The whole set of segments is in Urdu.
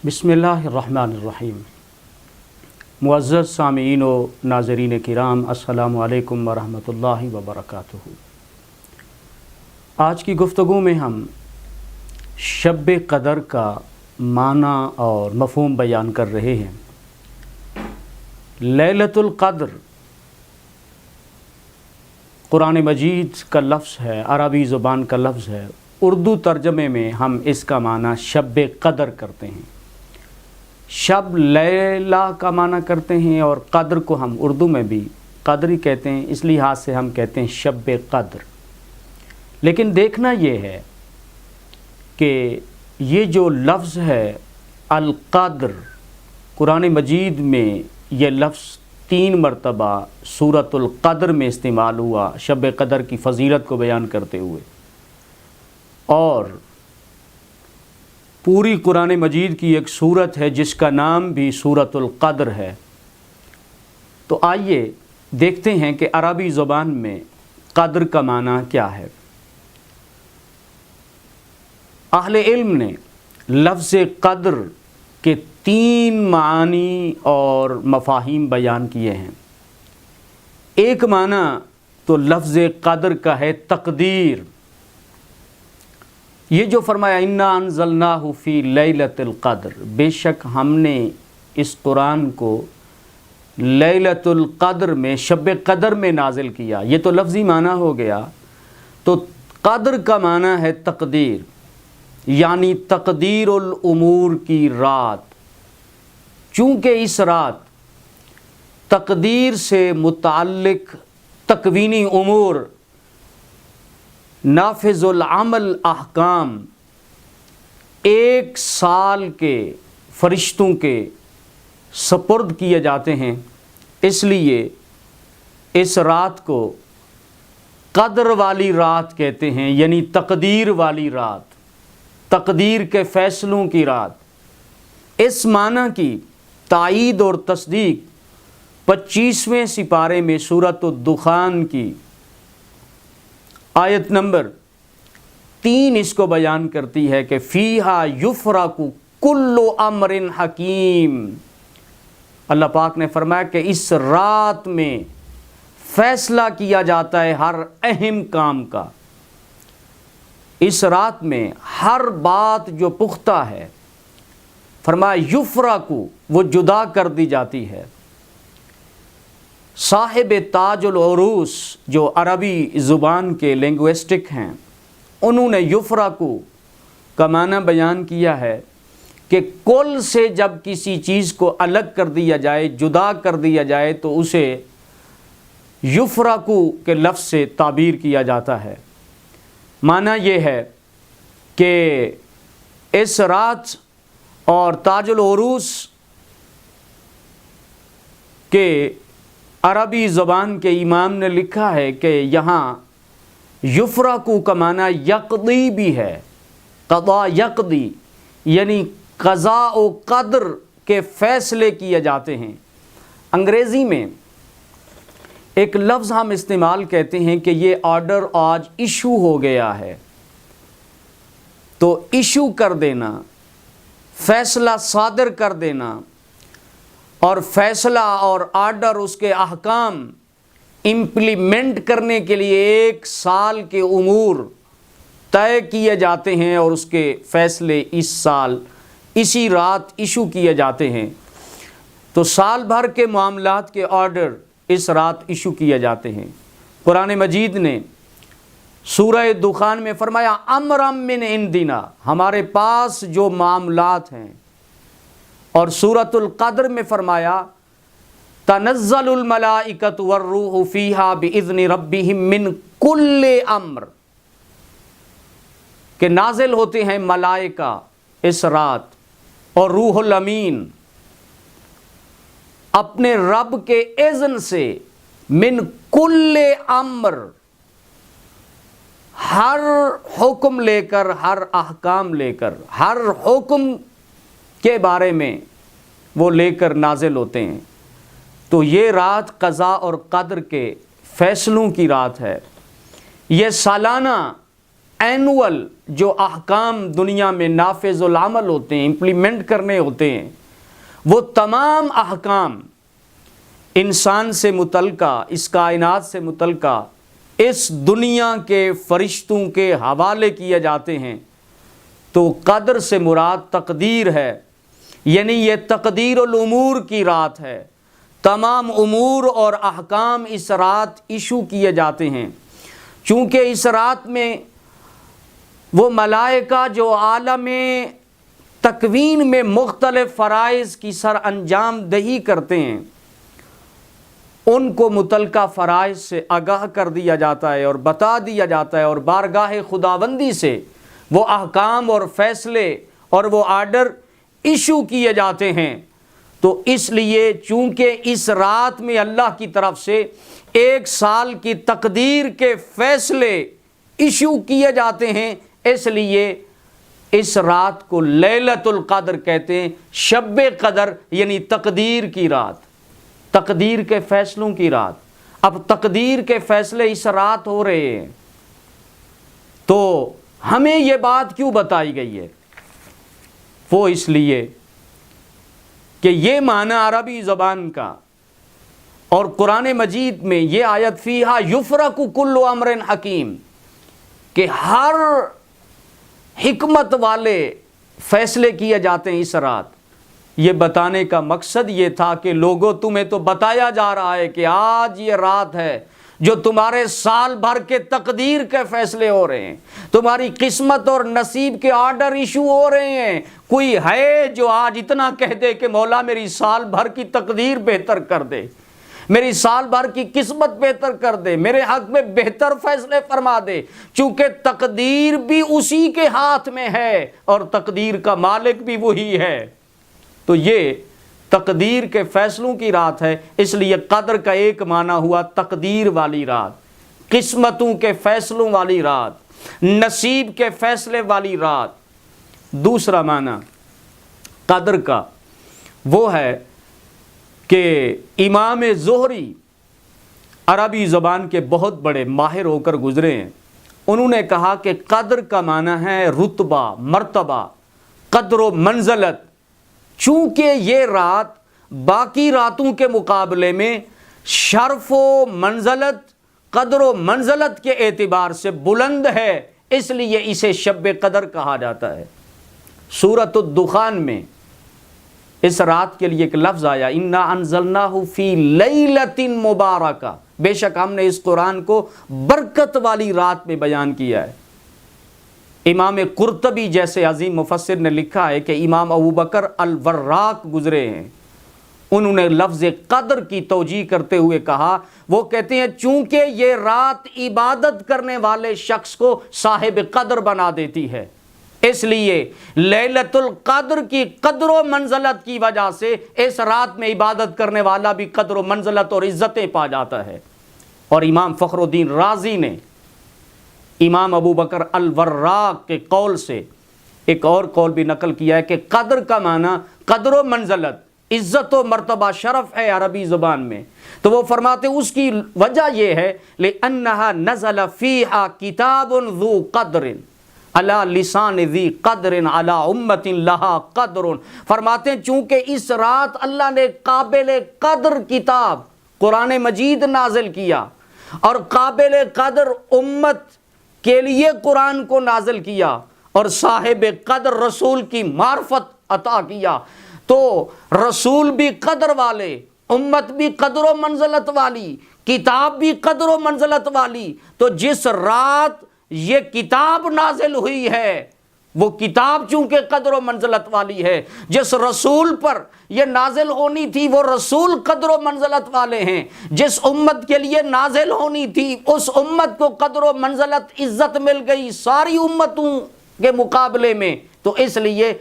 بسم اللہ الرحمن الرحیم۔ معزز سامعین و ناظرین کرام، السلام علیکم ورحمۃ اللہ وبرکاتہ۔ آج کی گفتگو میں ہم شب قدر کا معنی اور مفہوم بیان کر رہے ہیں۔ لیلۃ القدر قرآن مجید کا لفظ ہے، عربی زبان کا لفظ ہے۔ اردو ترجمے میں ہم اس کا معنی شب قدر کرتے ہیں۔ شب لیلہ کا معنی کرتے ہیں اور قدر کو ہم اردو میں بھی قدر ہی کہتے ہیں، اس لحاظ سے ہم کہتے ہیں شب قدر۔ لیکن دیکھنا یہ ہے کہ یہ جو لفظ ہے القدر، قرآن مجید میں یہ لفظ 3 مرتبہ سورۃ القدر میں استعمال ہوا شب قدر کی فضیلت کو بیان کرتے ہوئے، اور پوری قرآن مجید کی ایک سورت ہے جس کا نام بھی سورۃ القدر ہے۔ تو آئیے دیکھتے ہیں کہ عربی زبان میں قدر کا معنی کیا ہے۔ اہل علم نے لفظ قدر کے 3 معانی اور مفاہیم بیان کیے ہیں۔ ایک معنی تو لفظ قدر کا ہے تقدیر۔ یہ جو فرمایا انا انزلناہ فی لیلۃ القدر، بے شک ہم نے اس قرآن کو لیلۃ القدر میں، شب قدر میں نازل کیا، یہ تو لفظی معنی ہو گیا۔ تو قدر کا معنی ہے تقدیر، یعنی تقدیر الامور کی رات۔ چونکہ اس رات تقدیر سے متعلق تکوینی امور، نافذ العمل احکام 1 سال کے فرشتوں کے سپرد کیے جاتے ہیں، اس لیے اس رات کو قدر والی رات کہتے ہیں، یعنی تقدیر والی رات، تقدیر کے فیصلوں کی رات۔ اس معنی کی تائید اور تصدیق 25ویں سپارے میں سورۃ الدخان کی آیت نمبر 3 اس کو بیان کرتی ہے کہ فیہا یفرق کل امر حکیم۔ اللہ پاک نے فرمایا کہ اس رات میں فیصلہ کیا جاتا ہے ہر اہم کام کا۔ اس رات میں ہر بات جو پختہ ہے، فرمایا یفرق، وہ جدا کر دی جاتی ہے۔ صاحب تاج العروس جو عربی زبان کے لنگوسٹک ہیں، انہوں نے یفرق کا معنی بیان کیا ہے کہ کل سے جب کسی چیز کو الگ کر دیا جائے، جدا کر دیا جائے، تو اسے یفرق کے لفظ سے تعبیر کیا جاتا ہے۔ معنی یہ ہے کہ اس رات اور تاج العروس کے عربی زبان کے امام نے لکھا ہے کہ یہاں یفرق کا معنی یقضی بھی ہے، قضا یقضی، یعنی قضاء و قدر کے فیصلے کیے جاتے ہیں۔ انگریزی میں ایک لفظ ہم استعمال کہتے ہیں کہ یہ آرڈر آج ایشو ہو گیا ہے۔ تو ایشو کر دینا، فیصلہ صادر کر دینا، اور فیصلہ اور آرڈر، اس کے احکام امپلیمنٹ کرنے کے لیے 1 سال کے امور طے کیے جاتے ہیں، اور اس کے فیصلے اس سال اسی رات ایشو کیے جاتے ہیں۔ تو سال بھر کے معاملات کے آرڈر اس رات ایشو کیے جاتے ہیں۔ قرآن مجید نے سورہ دخان میں فرمایا امرم من عندنا، ہمارے پاس جو معاملات ہیں، اور سورۃ القدر میں فرمایا تنزل الملائکۃ والروح فیہا باذن ربہم من کل امر، کہ نازل ہوتے ہیں ملائکہ اس رات اور روح الامین اپنے رب کے اذن سے، من کل امر، ہر حکم لے کر، ہر احکام لے کر، ہر حکم کے بارے میں وہ لے کر نازل ہوتے ہیں۔ تو یہ رات قضاء اور قدر کے فیصلوں کی رات ہے۔ یہ سالانہ اینول جو احکام دنیا میں نافذ العمل ہوتے ہیں، امپلیمنٹ کرنے ہوتے ہیں، وہ تمام احکام انسان سے متعلقہ، اس کائنات سے متعلقہ اس دنیا کے فرشتوں کے حوالے کیے جاتے ہیں۔ تو قدر سے مراد تقدیر ہے، یعنی یہ تقدیر الامور کی رات ہے، تمام امور اور احکام اس رات ایشو کیے جاتے ہیں۔ چونکہ اس رات میں وہ ملائکہ جو عالم تکوین میں مختلف فرائض کی سر انجام دہی کرتے ہیں، ان کو متعلقہ فرائض سے آگاہ کر دیا جاتا ہے اور بتا دیا جاتا ہے، اور بارگاہ خداوندی سے وہ احکام اور فیصلے اور وہ آرڈر ایشو کیے جاتے ہیں۔ تو اس لیے چونکہ اس رات میں اللہ کی طرف سے 1 سال کی تقدیر کے فیصلے ایشو کیے جاتے ہیں، اس لیے اس رات کو لیلۃ القدر کہتے ہیں، شب قدر یعنی تقدیر کی رات، تقدیر کے فیصلوں کی رات۔ اب تقدیر کے فیصلے اس رات ہو رہے ہیں، تو ہمیں یہ بات کیوں بتائی گئی ہے؟ وہ اس لیے کہ یہ معنی عربی زبان کا اور قرآن مجید میں یہ آیت فیہا یفرق کل امر حکیم، کہ ہر حکمت والے فیصلے کیے جاتے ہیں اس رات۔ یہ بتانے کا مقصد یہ تھا کہ لوگوں، تمہیں تو بتایا جا رہا ہے کہ آج یہ رات ہے جو تمہارے سال بھر کے تقدیر کے فیصلے ہو رہے ہیں، تمہاری قسمت اور نصیب کے آرڈر ایشو ہو رہے ہیں۔ کوئی ہے جو آج اتنا کہہ دے کہ مولا میری سال بھر کی تقدیر بہتر کر دے، میری سال بھر کی قسمت بہتر کر دے، میرے حق میں بہتر فیصلے فرما دے؟ چونکہ تقدیر بھی اسی کے ہاتھ میں ہے اور تقدیر کا مالک بھی وہی ہے۔ تو یہ تقدیر کے فیصلوں کی رات ہے، اس لیے قدر کا ایک معنی ہوا تقدیر والی رات، قسمتوں کے فیصلوں والی رات، نصیب کے فیصلے والی رات۔ دوسرا معنی قدر کا وہ ہے کہ امام زہری عربی زبان کے بہت بڑے ماہر ہو کر گزرے ہیں، انہوں نے کہا کہ قدر کا معنی ہے رتبہ، مرتبہ، قدر و منزلت۔ چونکہ یہ رات باقی راتوں کے مقابلے میں شرف و منزلت، قدر و منزلت کے اعتبار سے بلند ہے، اس لیے اسے شب قدر کہا جاتا ہے۔ سورۃ الدخان میں اس رات کے لیے ایک لفظ آیا، انا انزلناہ فی لیلۃ مبارکہ، بے شک ہم نے اس قرآن کو برکت والی رات میں بیان کیا ہے۔ امام قرطبی جیسے عظیم مفسر نے لکھا ہے کہ امام ابوبکر الوراق گزرے ہیں، انہوں نے لفظ قدر کی توجیہ کرتے ہوئے کہا، وہ کہتے ہیں چونکہ یہ رات عبادت کرنے والے شخص کو صاحب قدر بنا دیتی ہے، اس لیے لیلۃ القدر کی قدر و منزلت کی وجہ سے اس رات میں عبادت کرنے والا بھی قدر و منزلت اور عزتیں پا جاتا ہے۔ اور امام فخر الدین رازی نے امام ابوبکر الوراق کے قول سے ایک اور قول بھی نقل کیا ہے کہ قدر کا معنی قدر و منزلت، عزت و مرتبہ، شرف ہے عربی زبان میں۔ تو وہ فرماتے اس کی وجہ یہ ہے لِأَنَّهَا نَزَلَ فِيهَا كِتَابٌ ذُو قَدْرٍ عَلَى لِسَانِ ذِي قَدْرٍ عَلَى أُمَّةٍ لَهَا قَدْرٌ۔ فرماتے ہیں چونکہ اس رات اللہ نے قابل قدر کتاب قرآن مجید نازل کیا اور قابل قدر امت کے لیے قرآن کو نازل کیا اور صاحب قدر رسول کی معرفت عطا کیا، تو رسول بھی قدر والے، امت بھی قدر و منزلت والی، کتاب بھی قدر و منزلت والی۔ تو جس رات یہ کتاب نازل ہوئی ہے وہ کتاب چونکہ قدر و منزلت والی ہے، جس رسول پر یہ نازل ہونی تھی وہ رسول قدر و منزلت والے ہیں، جس امت کے لیے نازل ہونی تھی اس امت کو قدر و منزلت عزت مل گئی ساری امتوں کے مقابلے میں۔ تو اس لیے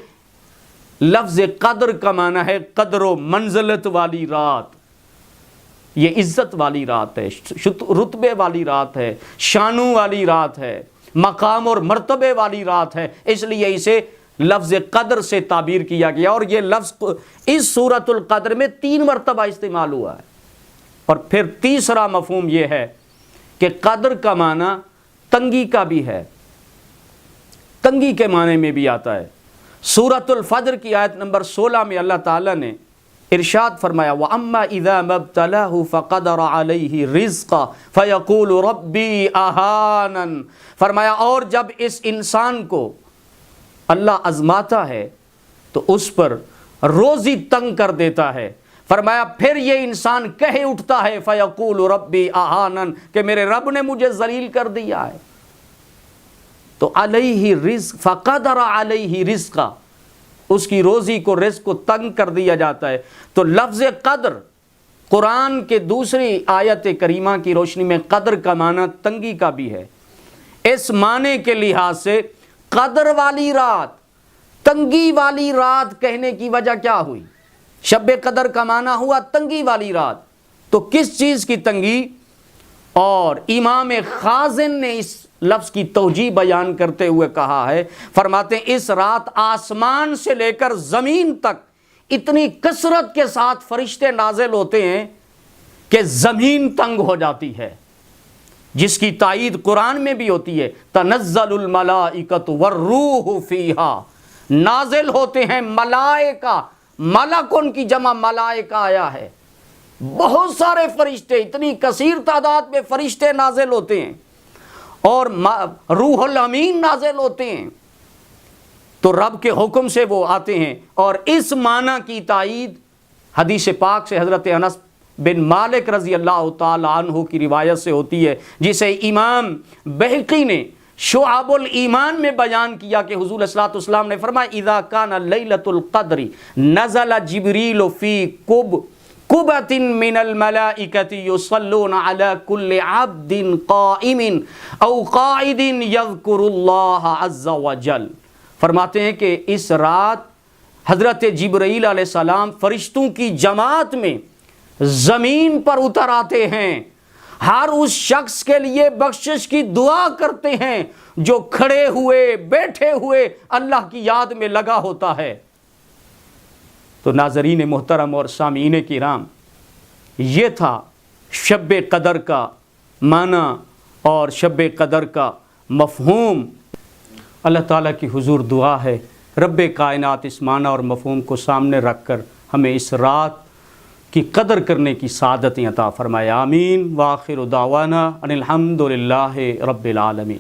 لفظ قدر کا معنی ہے قدر و منزلت والی رات، یہ عزت والی رات ہے، رتبے والی رات ہے، شانوں والی رات ہے، مقام اور مرتبے والی رات ہے، اس لیے اسے لفظ قدر سے تعبیر کیا گیا۔ اور یہ لفظ اس سورۃ القدر میں 3 مرتبہ استعمال ہوا ہے۔ اور پھر تیسرا مفہوم یہ ہے کہ قدر کا معنی تنگی کا بھی ہے، تنگی کے معنی میں بھی آتا ہے۔ سورۃ الفجر کی آیت نمبر 16 میں اللہ تعالیٰ نے ارشاد فرمایا وَأَمَّا إِذَا مَبْتَلَاهُ فَقَدَرَ عَلَيْهِ رِزْقًا فَيَقُولُ رَبِّي أَهَانَنِ، فرمایا اور جب اس انسان کو اللہ آزماتا ہے تو اس پر روزی تنگ کر دیتا ہے، فرمایا پھر یہ انسان کہے اٹھتا ہے فَيَقُولُ رَبِّي أَهَانَنِ کہ میرے رب نے مجھے ذلیل کر دیا ہے۔ تو علیہ رزق فقدر علیہ رزقا، اس کی روزی کو رزق کو تنگ کر دیا جاتا ہے۔ تو لفظ قدر قرآن کے دوسری آیت کریمہ کی روشنی میں قدر کا معنی تنگی کا بھی ہے۔ اس معنی کے لحاظ سے قدر والی رات، تنگی والی رات کہنے کی وجہ کیا ہوئی؟ شب قدر کا معنی ہوا تنگی والی رات، تو کس چیز کی تنگی؟ اور امام خازن نے اس لفظ کی توجیہ بیان کرتے ہوئے کہا ہے، فرماتے ہیں اس رات آسمان سے لے کر زمین تک اتنی کثرت کے ساتھ فرشتے نازل ہوتے ہیں کہ زمین تنگ ہو جاتی ہے، جس کی تائید قرآن میں بھی ہوتی ہے تنزل الملائکۃ والروح فیہا، نازل ہوتے ہیں ملائکہ، ملک ان کی جمع ملائکہ آیا ہے، بہت سارے فرشتے، اتنی کثیر تعداد میں فرشتے نازل ہوتے ہیں اور روح الامین نازل ہوتے ہیں، تو رب کے حکم سے وہ آتے ہیں۔ اور اس معنی کی تائید حدیث پاک سے حضرت انس بن مالک رضی اللہ تعالی عنہ کی روایت سے ہوتی ہے، جسے امام بہقی نے شعب الایمان میں بیان کیا کہ حضور صلی اللہ علیہ وسلم نے فرمایا اذا کان لیلۃ القدر نزل جبریل فی قبۃ من الملائکۃ یصلون علی کل عبد قائم او قاعد یذکر اللہ عز وجل، فرماتے ہیں کہ اس رات حضرت جبرائیل علیہ السلام فرشتوں کی جماعت میں زمین پر اتر آتے ہیں، ہر اس شخص کے لیے بخشش کی دعا کرتے ہیں جو کھڑے ہوئے بیٹھے ہوئے اللہ کی یاد میں لگا ہوتا ہے۔ تو ناظرین محترم اور سامعین کرام، یہ تھا شب قدر کا معنی اور شب قدر کا مفہوم۔ اللہ تعالیٰ کی حضور دعا ہے رب کائنات اس معنی اور مفہوم کو سامنے رکھ کر ہمیں اس رات کی قدر کرنے کی سعادت عطا فرمائے، آمین۔ وآخر دعوانا ان الحمد للہ رب العالمین۔